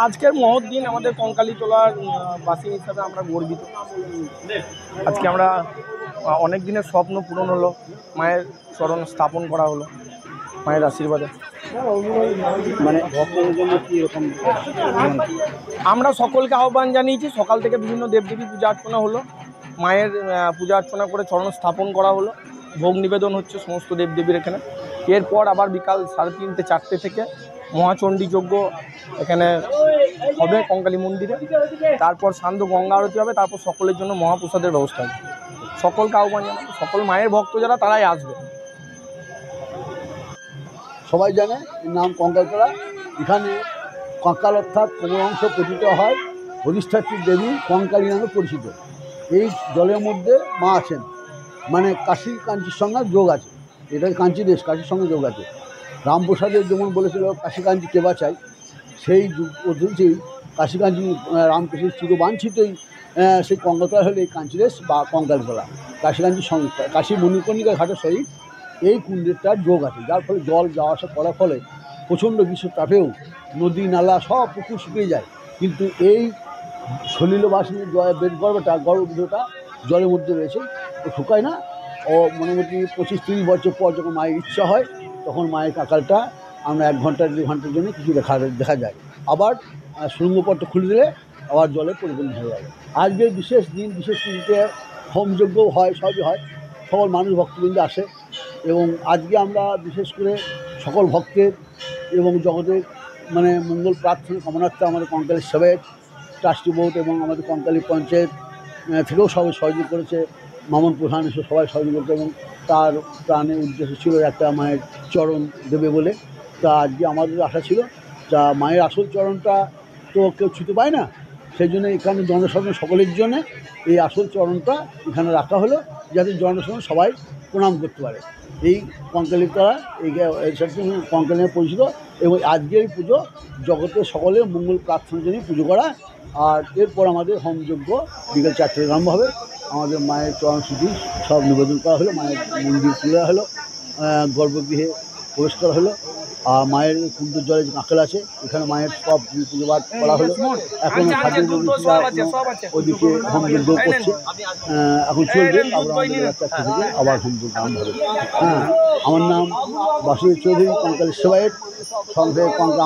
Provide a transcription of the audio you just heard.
আজকের মহৎ দিন আমাদের কঙ্কালী তোলার বাসী হিসাবে আমরা গর্বিত। আজকে আমরা অনেক দিনের স্বপ্ন পূরণ হলো, মায়ের চরণ স্থাপন করা হলো মায়ের আশীর্বাদে। মানে ভক্তদের জন্য কি এরকম আমরা সকলকে আহ্বান জানিয়েছি, সকাল থেকে বিভিন্ন দেবদেবী পূজা অর্চনা হলো, মায়ের পূজা অর্চনা করে চরণ স্থাপন করা হলো, ভোগ নিবেদন হচ্ছে সমস্ত দেবদেবীর এখানে। এরপর আবার বিকাল 3:30 4টে থেকে মহাচণ্ডী যজ্ঞ এখানে হবে কঙ্কালী মন্দিরে। তারপর সান্ধ্য গঙ্গা আরতি হবে, তারপর সকলের জন্য মহাপ্রসাদের ব্যবস্থা হবে। সকলকে আহ্বান জানাবো, সকল মায়ের ভক্ত যারা তারাই আসবে। সবাই জানে এর নাম কঙ্কালতলা। এখানে কঙ্কাল অর্থাৎ কোমল অংশ পতিত হয়, অধিষ্ঠাত্রী দেবী কঙ্কালী নামে পরিচিত। এই জলের মধ্যে মা আছেন, মানে কাশী কাঞ্চির সঙ্গে যোগ আছে। এটা কাঞ্চি দেশ, কাশির সঙ্গে যোগ আছে। রামপ্রসাদের যেমন বলেছিল কাশী কাঞ্চি কে বাঁচায়, সেই পদ্ধতিতেই কাশী কাঞ্চি রামকৃষ্ণের চিরবাঞ্ছিতই সেই কঙ্কালতলা হলে এই কাঞ্চি দেশ বা কঙ্কালতলা। কাশী কাঞ্চির সংস্থা কাশী মণিকর্ণিকা ঘাটের সহিত এই কুণ্ডেরটার যোগ আছে, যার ফলে জল যাওয়া আসা করার ফলে প্রচণ্ড গ্রীষ্ম তাপেও নদী নালা সব পুকুর শুকিয়ে যায়, কিন্তু এই সলিলবাসিনীর গর্ভগৃহটা জলের মধ্যে রয়েছে, ও শুকায় না। ও মোটামুটি 25-30 বছর পর যখন মায়ের ইচ্ছা হয় তখন মায়ের কাকালটা আমরা 1 ঘন্টা 2 ঘন্টার জন্য কিছু দেখা যায়। আবার সুড়ঙ্গপথটা খুলে দিলে আবার জলে পরিপূর্ণ হয়ে যায়। আজকের বিশেষ দিন, বিশেষ দিনতে হোমযজ্ঞও হয়, সবই হয়, সকল মানুষ ভক্তবৃন্দ আসে। এবং আজকে আমরা বিশেষ করে সকল ভক্তের এবং জগতের মানে মঙ্গল প্রার্থনা কামনার্থে আমাদের কঙ্কালী সেবায়ত ট্রাস্টি বোর্ড এবং আমাদের কঙ্কালী পঞ্চায়েত থেকেও সবাই সহযোগ করেছে। মামন প্রধান এসে সবাই সহযোগ করছে এবং তার প্রাণের উদ্দেশ্য ছিল একটা মায়ের চরণ দেবে বলে। তা আজকে আমাদের আশা ছিল, তা মায়ের আসল চরণটা তো কেউ ছুঁতে পায় না, সেই জন্য এখানে জনসাধারণ সকলের জন্য এই আসল চরণটা এখানে রাখা হলো, যাতে জনসাধারণ সবাই প্রণাম করতে পারে। এই কঙ্কালীতলা এই সব কঙ্কালী পরিচিত। এবং আজকের এই পুজো জগতের সকলের মঙ্গল প্রার্থনার জন্য পুজো করা। আর এরপর আমাদের হোমযজ্ঞ বিকেল 4টে আরম্ভ হবে। আমাদের মায়ের চরণ স্মৃতি সব নিবেদন করা হলো, মায়ের মন্দির খুলে হলো, গর্ভগৃহে প্রবেশ করা হলো। আর মায়ের কুণ্ডের জলে যে কাঁকাল আছে, এখানে মায়ের সব পুজো পাঠ করা হলো। এখন খাদ্যের ওইদিকে হোমযজ্ঞ করছে, এখন চলবে। আবার আমাদের 4টে থেকে আবার হোমযজ্ঞ আরম্ভ হবে। হ্যাঁ, আমার নাম বাসুদেব চৌধুরী, কঙ্কালী সেবায়ত, সঙ্গে কঙ্কা।